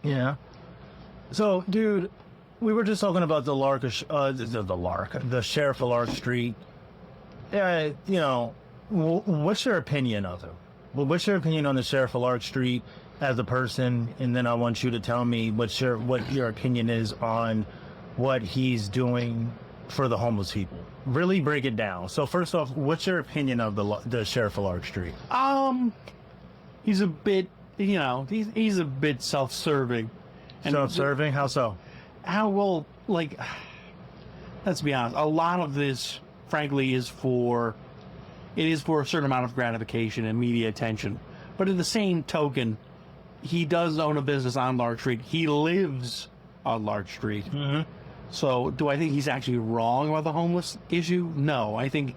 Yeah. So, dude, we were just talking about the sheriff of Lark Street. You know, what's your opinion of him? Well, what's your opinion on the sheriff of Lark Street as a person? And then I want you to tell me what your opinion is on what he's doing for the homeless people. Really break it down. So first off, what's your opinion of the sheriff of Lark Street? He's a bit, you know, he's a bit self-serving. Self-serving? How so? Like, let's be honest, a lot of this, frankly, is for a certain amount of gratification and media attention. But in the same token, he does own a business on Lark Street. He lives on Lark Street. Mm-hmm. So do I think he's actually wrong about the homeless issue? No, I think...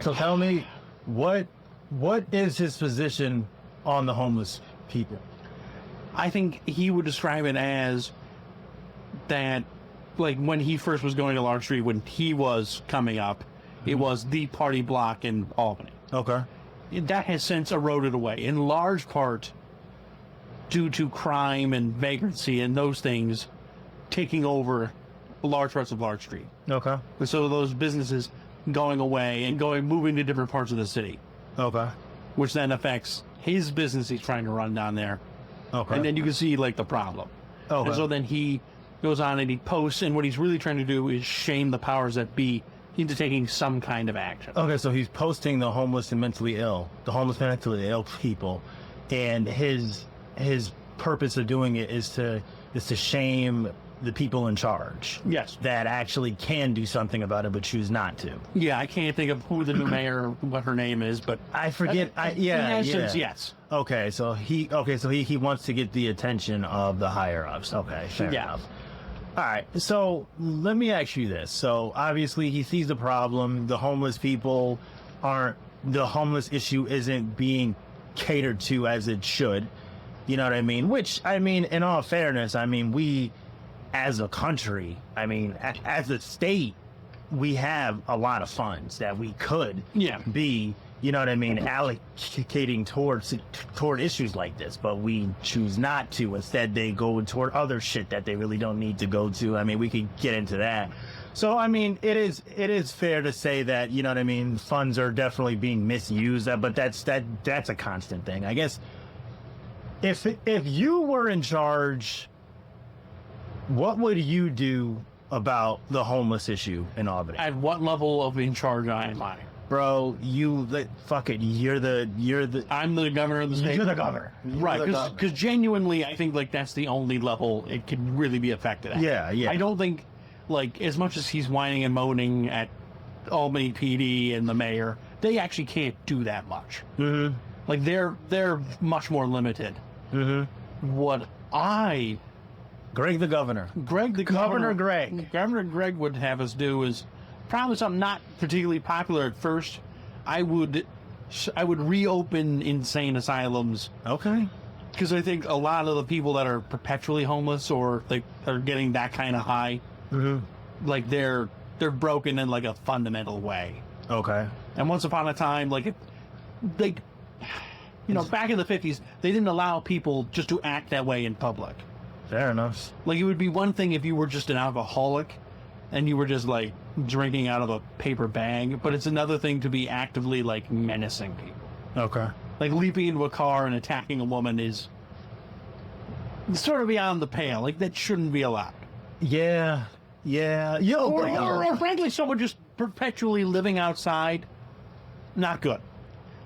So tell me, what is his position on the homeless people? I think he would describe it as that, like, when he first was going to Lark Street, when he was coming up, it was the party block in Albany. Okay. That has since eroded away, in large part due to crime and vagrancy and those things taking over large parts of Lark Street. Okay. So those businesses going away and moving to different parts of the city. Okay. Which then affects his business he's trying to run down there. Okay. And then you can see, like, the problem. Okay. And so then he goes on and he posts, and what he's really trying to do is shame the powers that be into taking some kind of action. Okay, so he's posting the homeless and mentally ill people, and his purpose of doing it is to shame the people in charge. Yes. That actually can do something about it, but choose not to. Yeah, I can't think of who the new mayor, what her name is, but I forget. in essence, yes. Okay, so he wants to get the attention of the higher ups. Okay, fair enough. All right, so let me ask you this. So obviously he sees the problem. The homeless people the homeless issue isn't being catered to as it should. You know what I mean? Which, I mean, in all fairness, I mean, we, as a country, I mean, as a state, we have a lot of funds that we could be, you know what I mean, allocating toward issues like this, but we choose not to. Instead, they go toward other shit that they really don't need to go to. I mean, we could get into that. So, I mean, it is fair to say that, you know what I mean, funds are definitely being misused, but that's a constant thing. I guess if you were in charge, what would you do about the homeless issue in Albany? At what level of in charge am I? Bro, fuck it. You're the. I'm the governor of the state. You're the governor, right? Because genuinely, I think, like, that's the only level it could really be affected at. Yeah. I don't think, like, as much as he's whining and moaning at Albany PD and the mayor, they actually can't do that much. Mm-hmm. Like, they're much more limited. Mm-hmm. Greg the governor. Governor Greg would have us do is probably something not particularly popular at first. I would reopen insane asylums. Okay. Because I think a lot of the people that are perpetually homeless or like are getting that kind of high, like they're broken in like a fundamental way. Okay. And once upon a time, back in the 50s, they didn't allow people just to act that way in public. Fair enough. Like, it would be one thing if you were just an alcoholic and you were just, like, drinking out of a paper bag, but it's another thing to be actively, like, menacing people. Okay. Like, leaping into a car and attacking a woman is sort of beyond the pale. Like, that shouldn't be allowed. Yeah. Or frankly, someone just perpetually living outside, not good.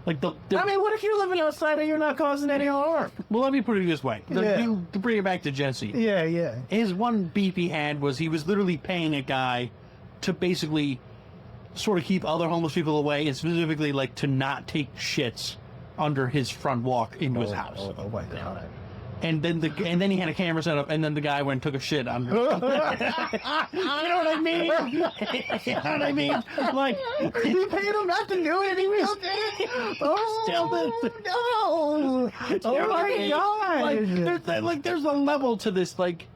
Like I mean, what if you're living outside and you're not causing any harm? Well, let me put it this way. To bring it back to Jesse. Yeah. His one beef he had was he was literally paying a guy to basically sort of keep other homeless people away, and specifically, like, to not take shits under his front walk into his house. Oh my God. And then he had a camera set up, and then the guy went and took a shit on him. You know what I mean? You know what I mean? Like, he paid him not to do it, and he was no! Oh my God! There's a level to this, like,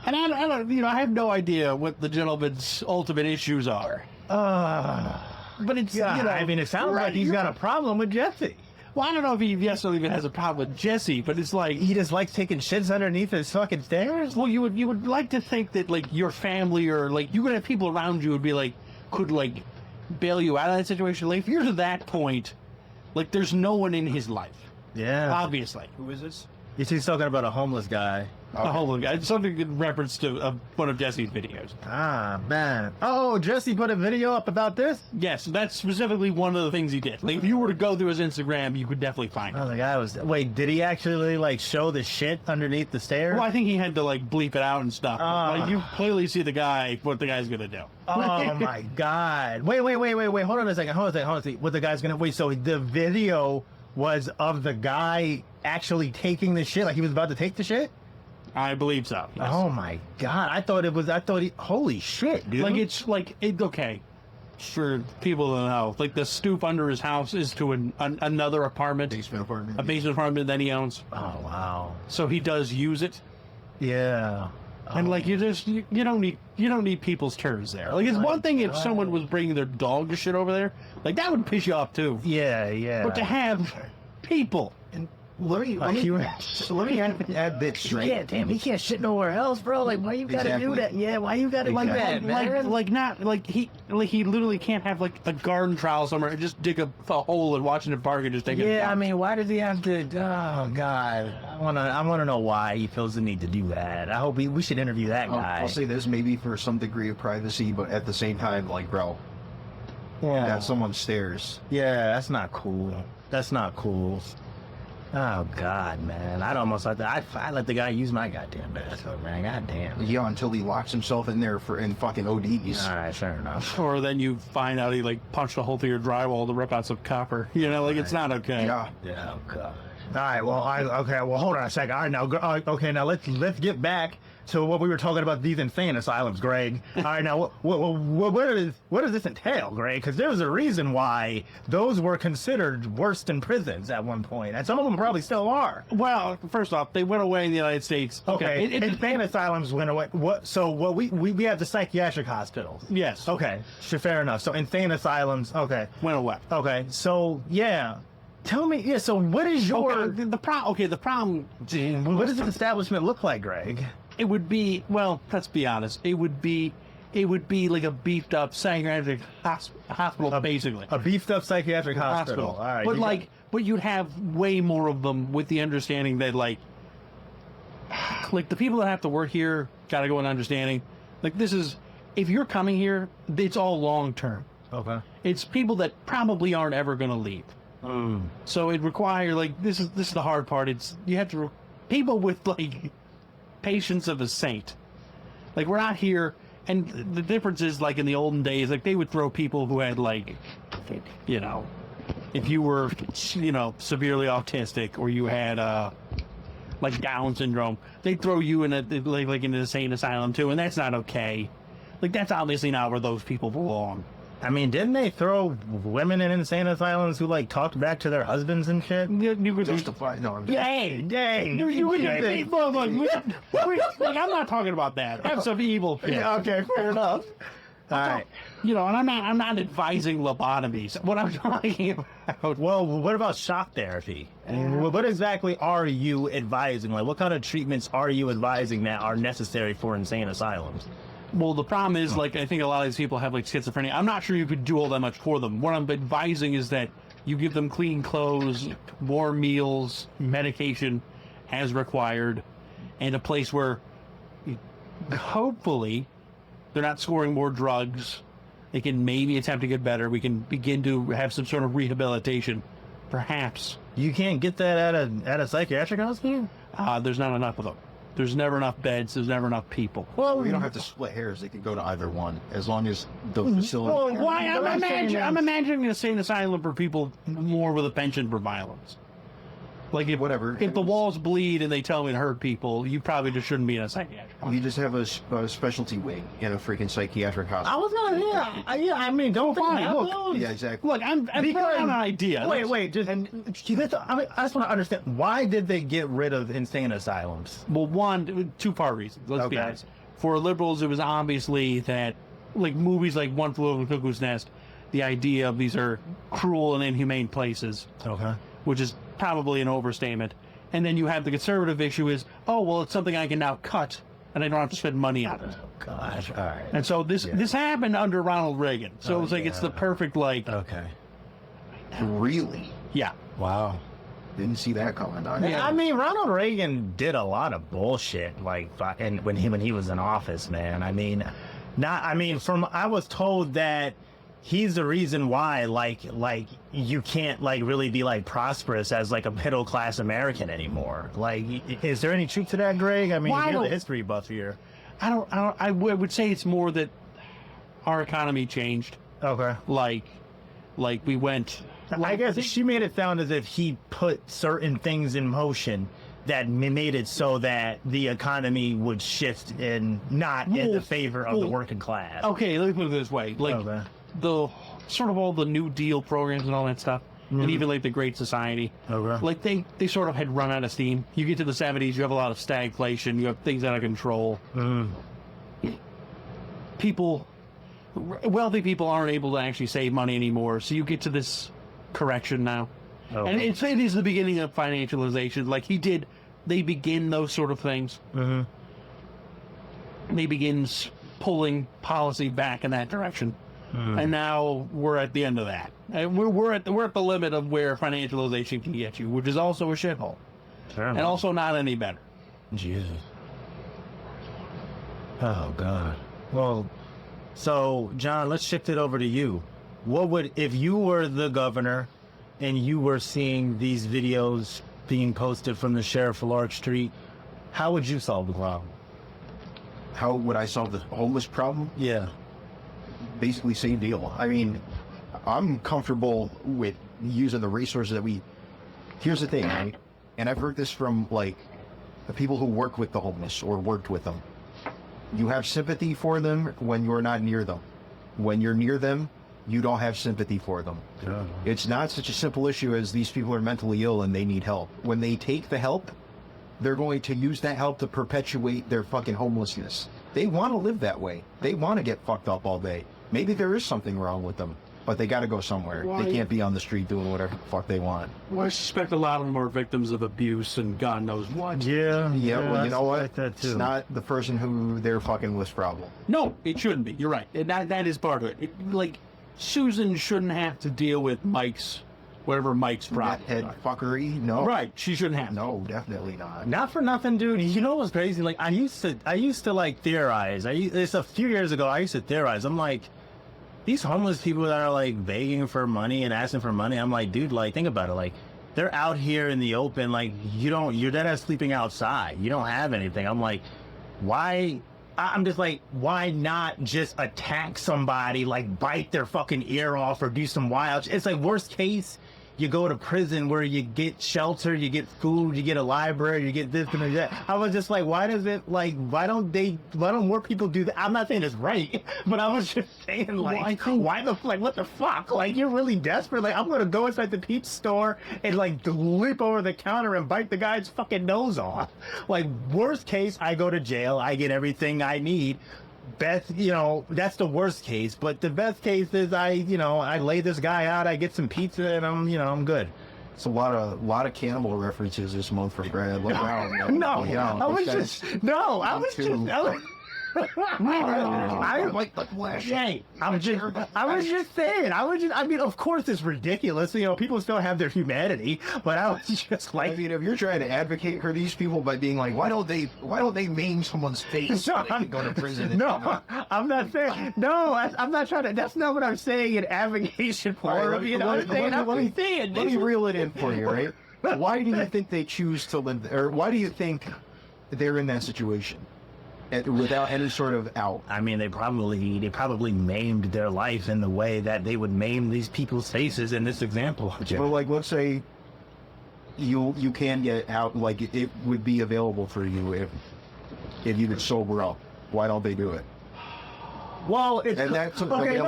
and I don't, I have no idea what the gentleman's ultimate issues are. But it's, I mean, it sounds like he's got a problem with Jesse. Well, I don't know if he necessarily even has a problem with Jesse, but it's like He just likes taking shits underneath his fucking stairs? well, you would like to think that like your family or like you would have people around you would be like could like bail you out of that situation. Like if you're to that point, like there's no one in his life, Yeah. obviously. Who is this? He's talking about a homeless guy. A homeless guy. Something in reference to one of Jesse's videos. Ah, man. Oh, Jesse put a video up about this? Yes, that's specifically one of the things he did. Like if you were to go through his Instagram, you could definitely find it. Oh, the guy was... Wait, did he actually, like, show the shit underneath the stairs? Well, I think he had to like bleep it out and stuff. Ah. Like you clearly see the guy, what the guy's gonna do. Oh, my God. Wait. Hold on a second. What the guy's gonna... Wait, so the video was of the guy actually taking the shit? Like he was about to take the shit? I believe so. Yes. Oh, my God. I thought holy shit, dude. Like it's like okay. For people to know, like the stoop under his house is to another apartment, Basement apartment. a basement apartment that he owns. Oh, wow. So he does use it, Yeah. and like you don't need people's turds there. Like it's one thing if someone was bringing their dog to shit over there, like that would piss you off too. Yeah. But to have people, And let me add this straight. Yeah, damn, he can't shit nowhere else, bro. Like, why you gotta do Exactly. that? Yeah, why you gotta like do that, man? he literally can't have like a garden trowel somewhere and just dig a hole in Washington Park and just take it. Yeah, I mean, why does he have to? Oh God, I wanna know why he feels the need to do that. I hope we should interview that guy. I'll say this, maybe for some degree of privacy, but at the same time, like, bro, Yeah, that's someone's stairs. yeah, that's not cool. That's not cool. Oh God, man, I'd almost like that. I'd let the guy use my goddamn bathroom, man. Goddamn. Yeah, until he locks himself in there in fucking ODs. All right, fair enough. Or then you find out he like punched a hole through your drywall to rip out some copper. You know, like it's not okay. Yeah. Yeah, oh God. All right, well, hold on a second. All right, now let's get back to what we were talking about, these insane asylums, Greg. All right, now what does this entail, Greg? Because there's a reason why those were considered worse than prisons at one point, and some of them probably still are. Well, first off, they went away in the United States. Okay, insane asylums went away. We have the psychiatric hospitals. Yes. Okay, sure, fair enough. So insane asylums. Okay. Went away. Okay. So yeah, tell me. Yeah. So what is your The problem. what does this establishment look like, Greg? It would be, well, let's be honest. It would be like a beefed up psychiatric hospital, basically. A beefed up psychiatric hospital. All right. But you'd have way more of them with the understanding that like the people that have to work here got to go in understanding. Like this is, if you're coming here, it's all long term. Okay. It's people that probably aren't ever going to leave. So it requires like this is the hard part. It's you have to people with like patience of a saint. Like we're not here, and the difference is like in the olden days, like they would throw people who had like, you know, if you were, you know, severely autistic or you had like Down syndrome, they'd throw you in like in an insane asylum too, and that's not okay. Like that's obviously not where those people belong. I mean, didn't they throw women in insane asylums who like talked back to their husbands and shit? You could Justify. No, I'm just, Dang. Like, I'm not talking about that. That's some evil shit. Yeah, okay, fair enough. All right. You know, and I'm not advising lobotomies. What I'm talking about. Well, what about shock therapy? And what exactly are you advising? Like, what kind of treatments are you advising that are necessary for insane asylums? Well, the problem is, like, I think a lot of these people have, like, schizophrenia. I'm not sure you could do all that much for them. What I'm advising is that you give them clean clothes, warm meals, medication as required, and a place where hopefully they're not scoring more drugs. They can maybe attempt to get better. We can begin to have some sort of rehabilitation, perhaps. You can't get that at a psychiatric hospital? There's not enough of them. There's never enough beds. There's never enough people. well, you don't have to split hairs. They could go to either one as long as the facility. Well, Why? I'm imagining an insane asylum for people more with a penchant for violence. Like if Whatever. if the walls bleed and they tell me to hurt people, you probably just shouldn't be in a psychiatric. You just have a specialty wing in a freaking psychiatric hospital. I was gonna, I mean, don't Fine, look. Yeah, exactly. Look, I'm throwing out an idea. Wait, just, I just want to understand, why did they get rid of insane asylums? Well, one, two-part reasons. Let's be Okay. honest. For liberals, it was obviously that, like movies like One Flew Over the Cuckoo's Nest, the idea of these are cruel and inhumane places. Okay. which is probably an overstatement. And then you have the conservative issue is, oh, well, it's something I can now cut, and I don't have to spend money on it. Oh, gosh, all right. And so this happened under Ronald Reagan. So it's like it's the perfect, like... Okay. Really? Yeah. Wow. Didn't see that coming. Yeah. I mean, Ronald Reagan did a lot of bullshit, like, and when he was in office, man. I mean, I was told that he's the reason why, like you can't like really be like prosperous as like a middle class American anymore. Like, is there any truth to that, Greg? I mean, you're the history buff here. I would say it's more that our economy changed. Okay. Like we went... I guess she made it sound as if he put certain things in motion that made it so that the economy would shift in not in the favor of the working class. Okay, let me put it this way. Like, the sort of all the New Deal programs and all that stuff, and even like the Great Society, like they sort of had run out of steam. You get to the 70s, you have a lot of stagflation, you have things out of control. Wealthy people aren't able to actually save money anymore, so you get to this correction now. And it is the beginning of financialization. Like they begin those sort of things. They begins pulling policy back in that direction. And now we're at the end of that. And we're at the limit of where financialization can get you, which is also a shithole. And also not any better. Jesus. Oh God. Well, so John, let's shift it over to you. What would, if you were the governor and you were seeing these videos being posted from the sheriff of Lark Street, how would you solve the problem? How would I solve the homeless problem? Yeah. Basically, same deal. I mean, I'm comfortable with using the resources that here's the thing, right? And I've heard this from like the people who work with the homeless or worked with them. You have sympathy for them when you're not near them. When you're near them, you don't have sympathy for them. Yeah. It's not such a simple issue as these people are mentally ill and they need help. When they take the help, they're going to use that help to perpetuate their fucking homelessness. They want to live that way. They want to get fucked up all day. Maybe there is something wrong with them, but they got to go somewhere. They can't be on the street doing whatever the fuck they want. Well, I suspect a lot of them are victims of abuse and God knows what. Yeah. Well, you know what? That too. It's not the person who they're fucking with problem. No, it shouldn't be. You're right. That is part of it. Like, Susan shouldn't have to deal with Mike's problem. Head fuckery? No. Right. She shouldn't have. No, definitely not. Not for nothing, dude. You know what's crazy? Like, I used to like theorize. It's a few years ago. I used to theorize. I'm like, these homeless people that are like begging for money and asking for money. I'm like, dude, like, think about it. Like, they're out here in the open. Like, you're dead ass sleeping outside. You don't have anything. I'm like, why? I'm just like, why not just attack somebody, like bite their fucking ear off or do some wild? It's like worst case, you go to prison where you get shelter, you get food, you get a library, you get this and that. I was just like, why don't more people do that? I'm not saying it's right, but I was just saying, like, what the fuck? Like, you're really desperate. Like, I'm gonna go inside the pizza store and like leap over the counter and bite the guy's fucking nose off. Like, worst case, I go to jail, I get everything I need. Best, that's the worst case, but the best case is I lay this guy out, I get some pizza, and I'm good. It's a lot of cannibal references this month for Brad. Look out! I like the flesh. I was just saying. I mean, of course, it's ridiculous. People still have their humanity, but I was just like, I mean, if you're trying to advocate for these people by being like, why don't they maim someone's face so they can go to prison? No, I'm not saying. No, I'm not trying to. That's not what I'm saying in advocation for. Let me reel it in for you, right? Why do you think they choose to live, or why do you think they're in that situation? Without any sort of out. I mean, they probably maimed their life in the way that they would maim these people's faces in this example. Well, like, let's say you can get out, like it would be available for you if you could sober up. Why don't they do it? Well, it's that's okay.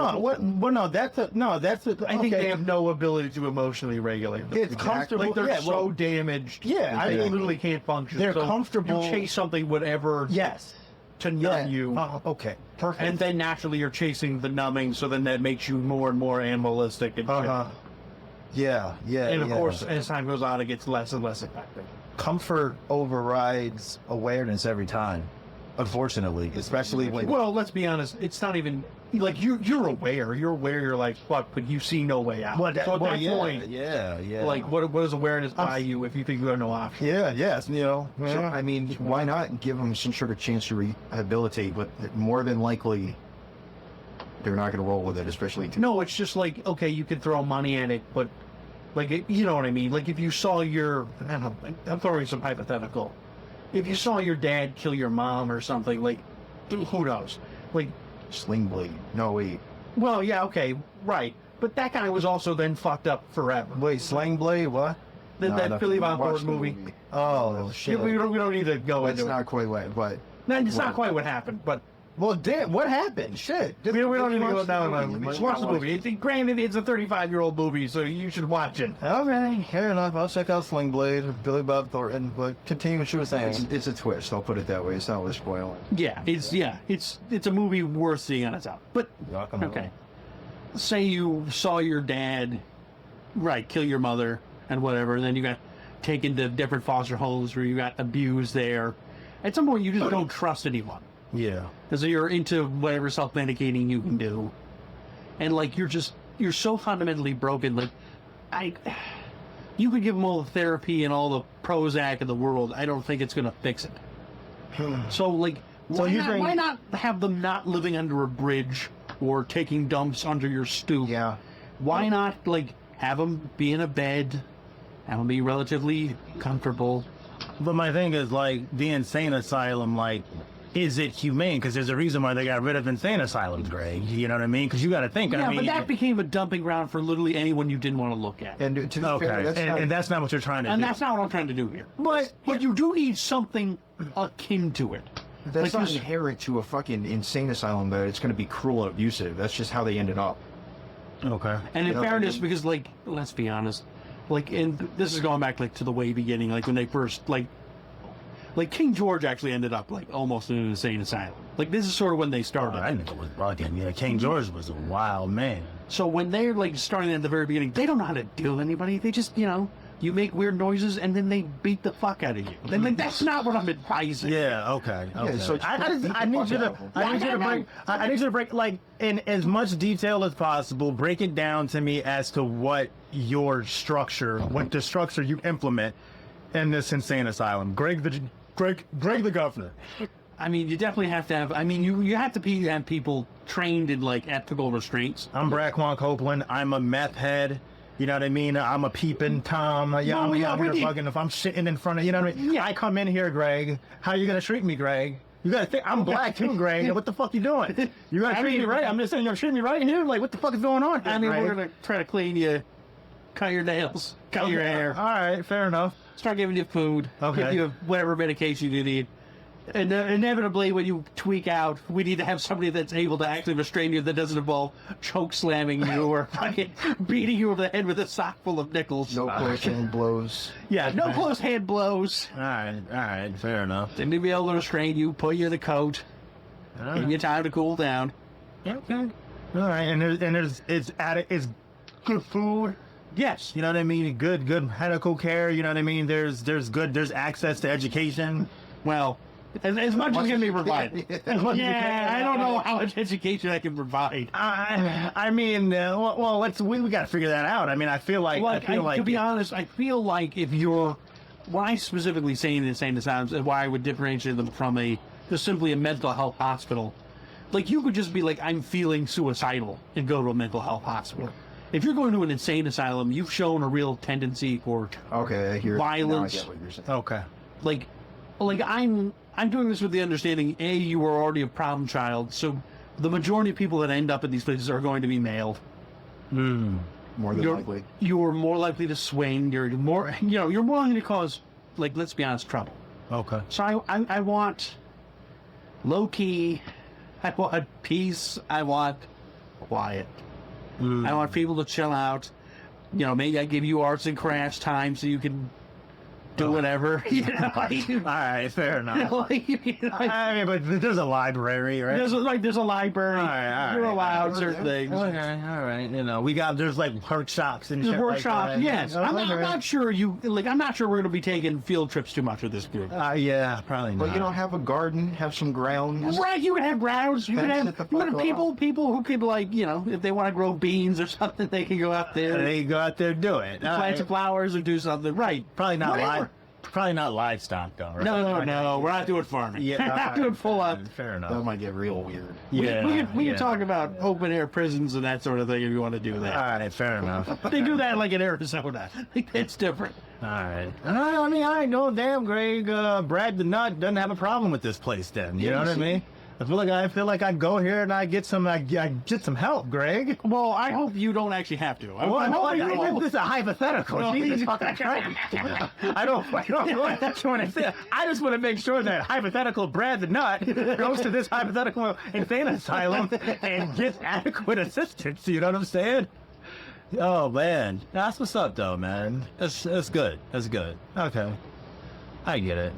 I think they have no ability to emotionally regulate. It's comfortable. Like they're so damaged. Yeah, they literally can't function. They're comfortable. You chase something, whatever. Yes. To numb you. Okay. Perfect. And then naturally you're chasing the numbing, so then that makes you more and more animalistic and shit. Yeah, yeah. And of yeah. course, as time goes on, it gets less and less effective. Comfort overrides awareness every time, unfortunately, especially when. Well, let's be honest. It's not even like you're aware. You're aware. You're like, fuck, but you see no way out. Well, So at that yeah, point, yeah. like, what does awareness buy you if you think you have no option? Yeah, yes, So, I mean, why not give them some sort of chance to rehabilitate? But more than likely, they're not going to roll with it, especially. No, it's just like, okay, you can throw money at it, but like, you know what I mean? Like if you saw I don't know, I'm throwing some hypothetical. If you saw your dad kill your mom or something, like, who knows? Like, Sling Blade. No, wait. well, yeah, okay, right. But that guy was also then fucked up forever. Wait, Sling Blade, what? That Billy Bob Watch Thornton the movie. Oh, shit. We don't need to go That's into not it. quite right, but No, it's not quite what happened, but Well, damn, what happened? Shit. we don't need to go down the on movie. it. Watch the movie. Granted, it's a 35-year-old movie, so you should watch it. Okay, fair enough. I'll check out Sling Blade, Billy Bob Thornton, but continue what you were saying. it's a twist. I'll put it that way. It's not really spoiling. Yeah, it's a movie worth seeing on its own. But okay, say you saw your dad, right, kill your mother and whatever, and then you got taken to different foster homes where you got abused there. At some point, you just don't trust anyone. Yeah. Because you're into whatever self-medicating you can do. And like, you're so fundamentally broken. Like, you could give them all the therapy and all the Prozac in the world. I don't think it's going to fix it. So like, why not have them not living under a bridge or taking dumps under your stoop? Yeah. Why not like have them be in a bed, have them be relatively comfortable? But my thing is, like, the insane asylum, like, is it humane? Because there's a reason why they got rid of insane asylums, Greg. You know what I mean? Because you got to think. Yeah, I mean, but that became a dumping ground for literally anyone you didn't want to look at. And to be okay, fair, and that's not what you're trying to do. And that's not what I'm trying to do here. But you do need something akin to it. that's like not this- inherent to a fucking insane asylum that it's going to be cruel and abusive. That's just how they ended up. Okay. And in You know, fairness, because like, let's be honest, like, and this is going back like to the way beginning, like when they first like King George actually ended up like almost in an insane asylum. Like this is sort of when they started. I think it was bugging. Yeah, King George was a wild man. So when they're like starting at the very beginning, they don't know how to deal with anybody. They just, you make weird noises and then they beat the fuck out of you. And like, that's not what I'm advising. Yeah. Okay. Okay. so it's I need you to break like in as much detail as possible. Break it down to me as to what the structure you implement in this insane asylum. Greg the governor. I mean, you definitely have to have. I mean, you have to have people trained in like ethical restraints. I'm Braquan Copeland. I'm a meth head. You know what I mean? I'm a peeping Tom. Yeah, I'm out here bugging. If I'm sitting in front of, you know what I mean? Yeah. I come in here, Greg. How you gonna treat me, Greg? You gotta think I'm black too, Greg. What the fuck you doing? You gotta treat me right. I'm just saying, you're treating me right here. Like, what the fuck is going on here, I mean, Greg? we're gonna try to clean you, cut your nails, cut your hair, All right, fair enough. start giving you food, Okay. give you whatever medication you need. And inevitably, when you tweak out, we need to have somebody that's able to actually restrain you that doesn't involve choke slamming you or fucking beating you over the head with a sock full of nickels. No close-hand blows. Yeah, no close hand blows. All right, fair enough. They need to be able to restrain you, put you in the coat, All give right. you time to cool down. Okay. All right, and it's good food. Yes. You know what I mean? Good medical care. You know what I mean? There's access to education. Well, as much as can be provided. As much as you Yeah, can. I don't know how much education I can provide. I mean, well, we got to figure that out. I mean, I feel like To be honest, I feel like if you're, why specifically saying the insane asylums and why I would differentiate them from just simply a mental health hospital, like you could just be like, I'm feeling suicidal and go to a mental health hospital. If you're going to an insane asylum, you've shown a real tendency for Okay, I hear. Violence. Now I get what you're saying. okay. like I'm doing this with the understanding, you were already a problem child, so the majority of people that end up in these places are going to be male. More than likely. You're more likely to swing. You're more likely to cause, like, let's be honest, trouble. Okay. So I want low key. I want peace. I want quiet. I want people to chill out. Maybe I give you arts and crafts time so you can do whatever. You know, like, All right, fair enough. I mean, but there's a library, right? there's a library. All right, You're all right. allowed certain things. Okay, all right. You know, there's like workshops and There's shit workshops, like that. yes. I'm not sure I'm not sure we're going to be taking field trips too much with this group. Yeah, probably not. But you know, have a garden, have some grounds. Right, you can have grounds. You can Fence have, it the you can fuck have off. people who could, like, you know, if they want to grow beans or something, they can go out there, They go out there, do it. plant some flowers, and do something. Right. Probably not Whatever. Probably not livestock though, right? No, we're not doing farming. Yeah, we're not doing full on. Fair That enough. might get real weird. Yeah, We can yeah. talk about open air prisons and that sort of thing if you want to do All that. right, fair enough. But they do that like in Arizona. It's different. All right. I mean, I know damn Greg, Brad the Nut doesn't have a problem with this place then. You know what I mean? I feel like I go here and I get some help, Greg. Well, I hope you don't actually have to. This is a hypothetical. No, Jesus fucking Christ. I don't that's what I said. I just want to make sure that hypothetical Brad the Nut goes to this hypothetical insane asylum and gets adequate assistance. You know what I'm saying? Oh man, that's what's up though, man. That's good. That's good. Okay, I get it.